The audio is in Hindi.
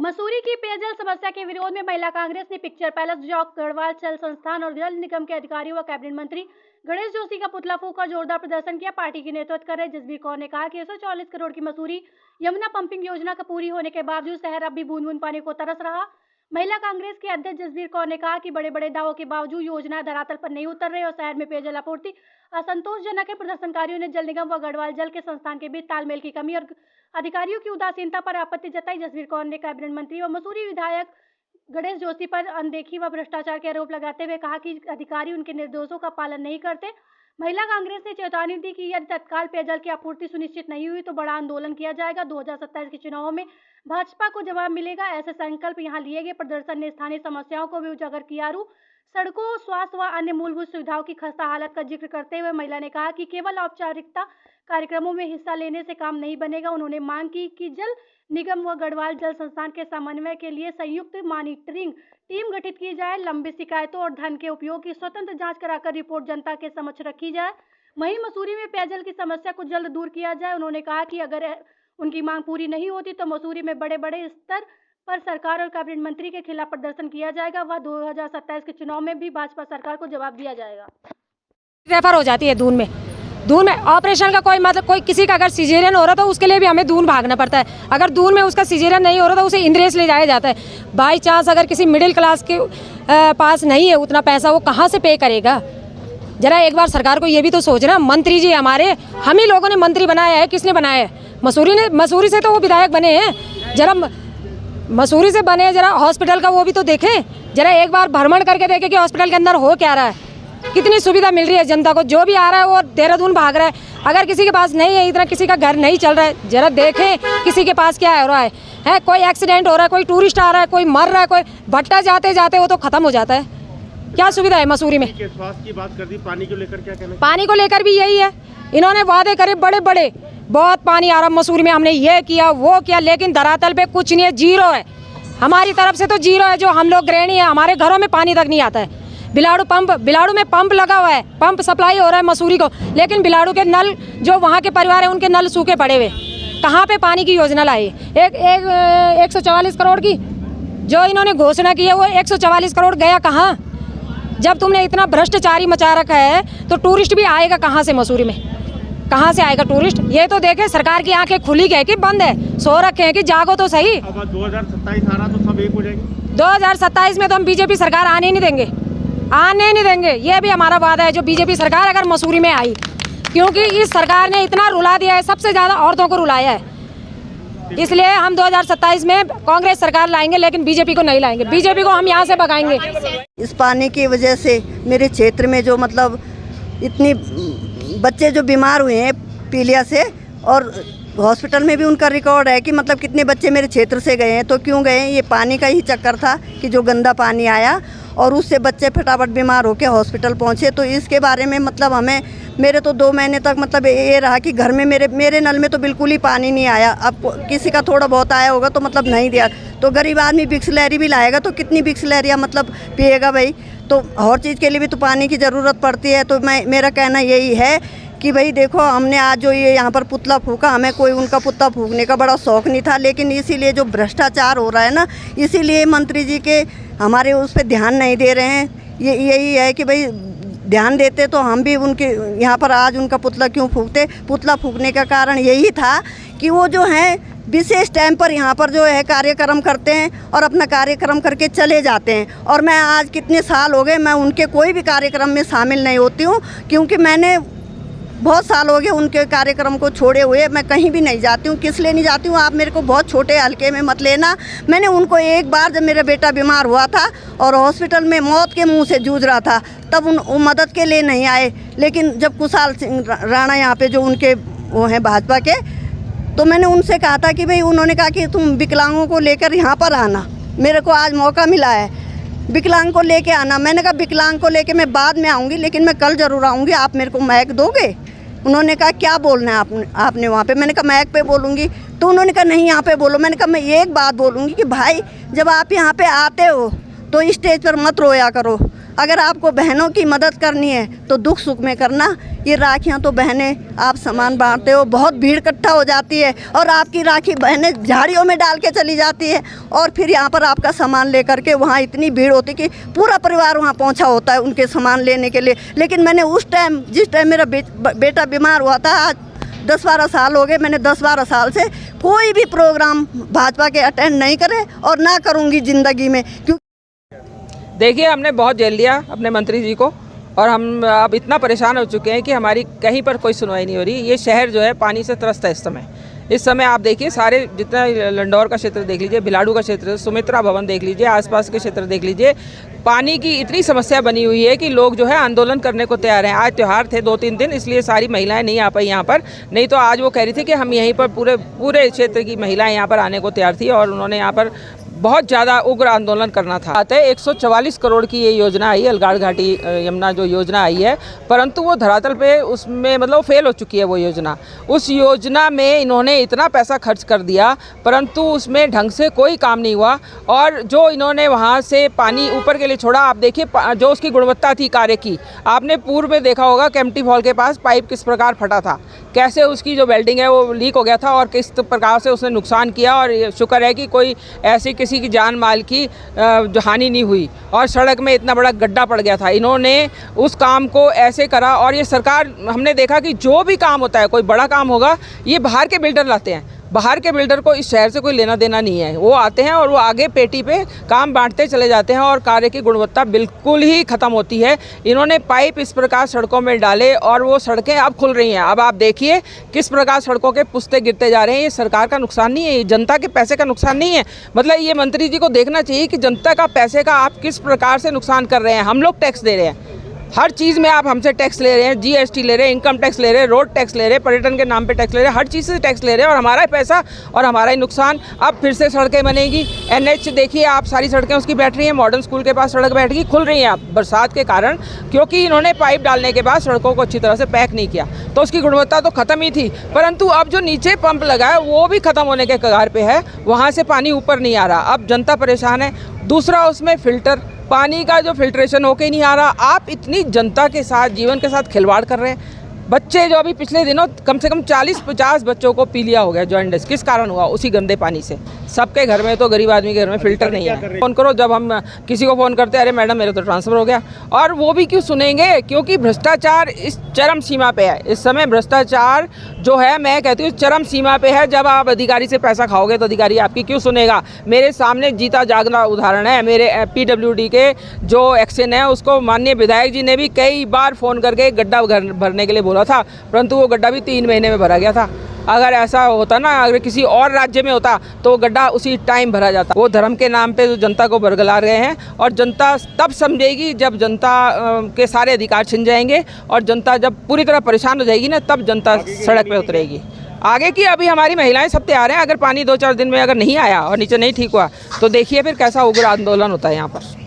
मसूरी की पेयजल समस्या के विरोध में महिला कांग्रेस ने पिक्चर पैलेस, जॉक गढ़वाल जल संस्थान और जल निगम के अधिकारियों व कैबिनेट मंत्री गणेश जोशी का पुतला फूंककर जोरदार प्रदर्शन किया। पार्टी की नेतृत्व कर रहे जसबीर कौर ने कहा कि 144 करोड़ की मसूरी यमुना पंपिंग योजना का पूरी होने के बावजूद शहर अब भी बूंद बूंद पानी को तरस रहा। महिला कांग्रेस के अध्यक्ष जसबीर कौर ने कहा कि बड़े बड़े दावों के बावजूद योजना धरातल पर नहीं उतर रही और शहर में पेयजल आपूर्ति असंतोषजनक है। प्रदर्शनकारियों ने जल निगम व गढ़वाल जल के संस्थान के बीच तालमेल की कमी और अधिकारियों की उदासीनता पर आपत्ति जताई। जसबीर कौर ने कैबिनेट मंत्री व मसूरी विधायक गणेश जोशी पर अनदेखी व भ्रष्टाचार के आरोप लगाते हुए कहा कि अधिकारी उनके निर्देशों का पालन नहीं करते। महिला कांग्रेस ने चेतावनी दी कि यदि तत्काल पेयजल की आपूर्ति सुनिश्चित नहीं हुई तो बड़ा आंदोलन किया जाएगा। 2027 के चुनावों में भाजपा को जवाब मिलेगा, ऐसे संकल्प यहां लिए गए। प्रदर्शन ने स्थानीय समस्याओं को भी उजागर किया। सड़कों, स्वास्थ्य व अन्य मूलभूत सुविधाओं की खस्ता हालत का जिक्र करते हुए महिला ने कहा कि केवल औपचारिकता कार्यक्रमों में हिस्सा लेने से काम नहीं बनेगा। उन्होंने मांग की कि जल निगम व गढ़वाल जल संस्थान के समन्वय के लिए संयुक्त मॉनिटरिंग टीम गठित की जाए। लंबित शिकायतों और धन के उपयोग की स्वतंत्र जांच कराकर रिपोर्ट जनता के समक्ष रखी जाए। वहीं मसूरी में पेयजल की समस्या को जल्द दूर किया जाए। उन्होंने कहा कि अगर उनकी मांग पूरी नहीं होती तो मसूरी में बड़े बड़े स्तर पर सरकार और कैबिनेट मंत्री के खिलाफ प्रदर्शन किया जाएगा। वह 2027 के चुनाव में भी भाजपा सरकार को जवाब दिया जाएगा। रेफर हो जाती है दून में ऑपरेशन का कोई किसी का अगर सिजेरियन हो रहा तो उसके लिए भी हमें दून भागना पड़ता है। अगर दून में उसका सिजेरियन नहीं हो रहा तो उसे इंद्रेश ले जाया जाता है। बाई चांस अगर किसी मिडिल क्लास के पास नहीं है उतना पैसा, वो कहाँ से पे करेगा? जरा एक बार सरकार को ये भी तो सोचना। मंत्री जी हमारे, हम ही लोगों ने मंत्री बनाया है। किसने बनाया है? मसूरी से तो वो विधायक बने हैं। जरा मसूरी से बने, जरा हॉस्पिटल का वो भी तो देखें। जरा एक बार भ्रमण करके देखें कि हॉस्पिटल के अंदर हो क्या रहा है, कितनी सुविधा मिल रही है जनता को। जो भी आ रहा है वो देहरादून भाग रहा है। अगर किसी के पास नहीं है, इतना किसी का घर नहीं चल रहा है, जरा देखें किसी के पास क्या हो रहा है। कोई एक्सीडेंट हो रहा है, कोई टूरिस्ट आ रहा है, कोई मर रहा है, कोई भट्टा जाते जाते वो तो खत्म हो जाता है। क्या सुविधा है मसूरी में? स्वास्थ्य की बात कर दी, पानी को लेकर क्या कहना? पानी को लेकर भी यही है। इन्होंने वादे करे बड़े बड़े, बहुत पानी आ रहा मसूरी में, हमने ये किया वो किया, लेकिन धरातल पे कुछ नहीं है, जीरो है। हमारी तरफ से तो जीरो है। जो हम लोग गृहिणी है, हमारे घरों में पानी तक नहीं आता है। बिलाड़ू में पंप लगा हुआ है, पंप सप्लाई हो रहा है मसूरी को, लेकिन बिलाड़ू के नल, जो वहाँ के परिवार है उनके नल सूखे पड़े हुए। कहाँ पे पानी की योजना लाई? 144 करोड़ की जो इन्होंने घोषणा की है, वो 144 करोड़ गया कहाँ? जब तुमने इतना भ्रष्टाचारी मचा रखा है तो टूरिस्ट भी आएगा कहाँ से? मसूरी में कहाँ से आएगा टूरिस्ट? ये तो देखे सरकार की आंखें खुली है कि बंद है? सो रखे हैं कि जागो तो सही। अब 2027 आ रहा तो सब एक हो जाएंगे। 2027 में तो हम बीजेपी सरकार आने नहीं देंगे। ये भी हमारा वादा है। जो बीजेपी सरकार अगर मसूरी में आई, क्योंकि इस सरकार ने इतना रुला दिया है, सबसे ज़्यादा औरतों को रुलाया है, इसलिए हम 2027 में कांग्रेस सरकार लाएंगे, लेकिन बीजेपी को नहीं लाएंगे। बीजेपी को हम यहाँ से भगाएंगे। इस पानी की वजह से मेरे क्षेत्र में जो मतलब इतनी बच्चे जो बीमार हुए हैं पीलिया से, और हॉस्पिटल में भी उनका रिकॉर्ड है कि मतलब कितने बच्चे मेरे क्षेत्र से गए हैं। तो क्यों गए हैं? ये पानी का ही चक्कर था कि जो गंदा पानी आया और उससे बच्चे फटाफट बीमार होकर हॉस्पिटल पहुंचे। तो इसके बारे में मतलब हमें, मेरे तो 2 महीने तक मतलब ये रहा कि घर में मेरे नल में तो बिल्कुल ही पानी नहीं आया। अब किसी का थोड़ा बहुत आया होगा तो मतलब नहीं दिया, तो गरीब आदमी बिस्लरी भी लाएगा तो कितनी बिस्लरियाँ मतलब पिएगा भाई? तो हर चीज़ के लिए भी तो पानी की ज़रूरत पड़ती है। तो मेरा कहना यही है कि भाई देखो, हमने आज जो ये यहाँ पर पुतला फूंका, हमें कोई उनका पुतला फूंकने का बड़ा शौक़ नहीं था, लेकिन इसीलिए जो भ्रष्टाचार हो रहा है ना, इसीलिए मंत्री जी के हमारे उस पर ध्यान नहीं दे रहे हैं। यही है कि भाई ध्यान देते तो हम भी उनके यहाँ पर आज उनका पुतला क्यों फूंकते। पुतला फूंकने का कारण यही था कि वो जो है विशेष टाइम पर यहाँ पर जो है कार्यक्रम करते हैं और अपना कार्यक्रम करके चले जाते हैं। और मैं आज कितने साल हो गए मैं उनके कोई भी कार्यक्रम में शामिल नहीं होती हूँ, क्योंकि मैंने बहुत साल हो गए उनके कार्यक्रम को छोड़े हुए। मैं कहीं भी नहीं जाती हूँ। किस लिए नहीं जाती हूँ? आप मेरे को बहुत छोटे हल्के में मत लेना। मैंने उनको एक बार, जब मेरा बेटा बीमार हुआ था और हॉस्पिटल में मौत के मुंह से जूझ रहा था, तब वो मदद के लिए नहीं आए। लेकिन जब कुशाल सिंह राणा यहाँ पे जो उनके वो हैं भाजपा के, तो मैंने उनसे कहा था कि भाई, उन्होंने कहा कि तुम विकलांगों को लेकर यहाँ पर आना। मेरे को आज मौका मिला है, विकलांग को लेके आना। मैंने कहा विकलांग को लेके मैं बाद में आऊँगी, लेकिन मैं कल ज़रूर आऊँगी। आप मेरे को माइक दोगे? उन्होंने कहा क्या बोलना है आपने वहाँ पे? मैंने कहा माइक पे बोलूँगी। तो उन्होंने कहा नहीं, यहाँ पे बोलो। मैंने कहा मैं एक बात बोलूँगी कि भाई, जब आप यहाँ पे आते हो तो स्टेज पर मत रोया करो। अगर आपको बहनों की मदद करनी है तो दुख सुख में करना। ये राखियाँ तो बहनें आप सामान बांटते हो, बहुत भीड़ इकट्ठा हो जाती है और आपकी राखी बहनें झाड़ियों में डाल के चली जाती है और फिर यहाँ पर आपका सामान लेकर के वहाँ इतनी भीड़ होती कि पूरा परिवार वहाँ पहुँचा होता है उनके सामान लेने के लिए। लेकिन मैंने उस टाइम, जिस टाइम मेरा बेटा बीमार हुआ था, आज 10-12 साल हो गए, मैंने 10-12 साल से कोई भी प्रोग्राम भाजपा के अटेंड नहीं करे और ना करूँगी ज़िंदगी में। क्योंकि देखिए, हमने बहुत झेल लिया अपने मंत्री जी को और हम अब इतना परेशान हो चुके हैं कि हमारी कहीं पर कोई सुनवाई नहीं हो रही। ये शहर जो है पानी से त्रस्त है इस समय आप देखिए, सारे जितना लंडौर का क्षेत्र देख लीजिए, भिलाड़ू का क्षेत्र, सुमित्रा भवन देख लीजिए, आसपास के क्षेत्र देख लीजिए, पानी की इतनी समस्या बनी हुई है कि लोग जो है आंदोलन करने को तैयार हैं। आज त्यौहार थे 2-3 दिन, इसलिए सारी महिलाएं नहीं आ पाई यहाँ पर, नहीं तो आज वो कह रही थी कि हम यहीं पर पूरे क्षेत्र की महिलाएं यहाँ पर आने को तैयार थी और उन्होंने यहाँ पर बहुत ज़्यादा उग्र आंदोलन करना था। आते 144 करोड़ की ये योजना आई, अलगाड़ घाटी यमुना जो योजना आई है, परंतु वो धरातल पे उसमें मतलब फेल हो चुकी है वो योजना। उस योजना में इन्होंने इतना पैसा खर्च कर दिया परंतु उसमें ढंग से कोई काम नहीं हुआ और जो इन्होंने वहाँ से पानी ऊपर के लिए छोड़ा, आप देखिए जो उसकी गुणवत्ता थी कार्य की, आपने पूर्व में देखा होगा केम्प्टी फॉल के पास पाइप किस प्रकार फटा था, कैसे उसकी जो वेल्डिंग है वो लीक हो गया था और किस प्रकार से उसने नुकसान किया। और शुक्र है कि कोई ऐसी किसी की जान माल की जो हानि नहीं हुई और सड़क में इतना बड़ा गड्ढा पड़ गया था। इन्होंने उस काम को ऐसे करा और ये सरकार, हमने देखा कि जो भी काम होता है, कोई बड़ा काम होगा, ये बाहर के बिल्डर लाते हैं। बाहर के बिल्डर को इस शहर से कोई लेना देना नहीं है, वो आते हैं और वो आगे पेटी पे काम बांटते चले जाते हैं और कार्य की गुणवत्ता बिल्कुल ही ख़त्म होती है। इन्होंने पाइप इस प्रकार सड़कों में डाले और वो सड़कें अब खुल रही हैं। अब आप देखिए किस प्रकार सड़कों के पुस्ते गिरते जा रहे हैं। ये सरकार का नुकसान नहीं है, ये जनता के पैसे का नुकसान नहीं है। मतलब ये मंत्री जी को देखना चाहिए कि जनता का पैसे का आप किस प्रकार से नुकसान कर रहे हैं। हम लोग टैक्स दे रहे हैं, हर चीज़ में आप हमसे टैक्स ले रहे हैं, जीएसटी ले रहे हैं, इनकम टैक्स ले रहे हैं, रोड टैक्स ले रहे हैं, पर्यटन के नाम पे टैक्स ले रहे हैं, हर चीज़ से टैक्स ले रहे हैं और हमारा ही पैसा और हमारा ही नुकसान। अब फिर से सड़कें बनेगी, एनएच देखिए आप, सारी सड़कें उसकी बैठ रही हैं, मॉडर्न स्कूल के पास सड़क बैठ गई, खुल रही हैं अब बरसात के कारण, क्योंकि इन्होंने पाइप डालने के बाद सड़कों को अच्छी तरह से पैक नहीं किया, तो उसकी गुणवत्ता तो ख़त्म ही थी। परंतु अब जो नीचे पंप लगा है वो भी ख़त्म होने के कगार पर है, वहाँ से पानी ऊपर नहीं आ रहा। अब जनता परेशान है। दूसरा, उसमें फ़िल्टर पानी का जो फिल्ट्रेशन होके नहीं आ रहा। आप इतनी जनता के साथ, जीवन के साथ खिलवाड़ कर रहे हैं। बच्चे जो अभी पिछले दिनों कम से कम 40-50 बच्चों को पीलिया हो गया जॉन्डिस, किस कारण हुआ? उसी गंदे पानी से। सबके घर में, तो गरीब आदमी के घर में फिल्टर नहीं है। फ़ोन करो, जब हम किसी को फ़ोन करते हैं, अरे मैडम मेरे तो ट्रांसफ़र हो गया, और वो भी क्यों सुनेंगे? क्योंकि भ्रष्टाचार इस चरम सीमा पे है। इस समय भ्रष्टाचार जो है, मैं कहती हूँ चरम सीमा पे है। जब आप अधिकारी से पैसा खाओगे तो अधिकारी आपकी क्यों सुनेगा? मेरे सामने जीता जागना उदाहरण है। मेरे PWD के जो एक्शन है उसको माननीय विधायक जी ने भी कई बार फ़ोन करके गड्ढा भरने के लिए बोला था, परंतु वो गड्ढा भी 3 महीने में भरा गया था। अगर ऐसा होता ना, अगर किसी और राज्य में होता तो वो गड्ढा उसी टाइम भरा जाता। वो धर्म के नाम पे जो जनता को बरगला रहे हैं और जनता तब समझेगी जब जनता के सारे अधिकार छिन जाएंगे और जनता जब पूरी तरह परेशान हो जाएगी ना, तब जनता सड़क पे उतरेगी। आगे की अभी हमारी महिलाएं सब तैयार हैं। अगर पानी 2-4 दिन में अगर नहीं आया और नीचे नहीं ठीक हुआ तो देखिए फिर कैसा उग्र आंदोलन होता है यहाँ पर।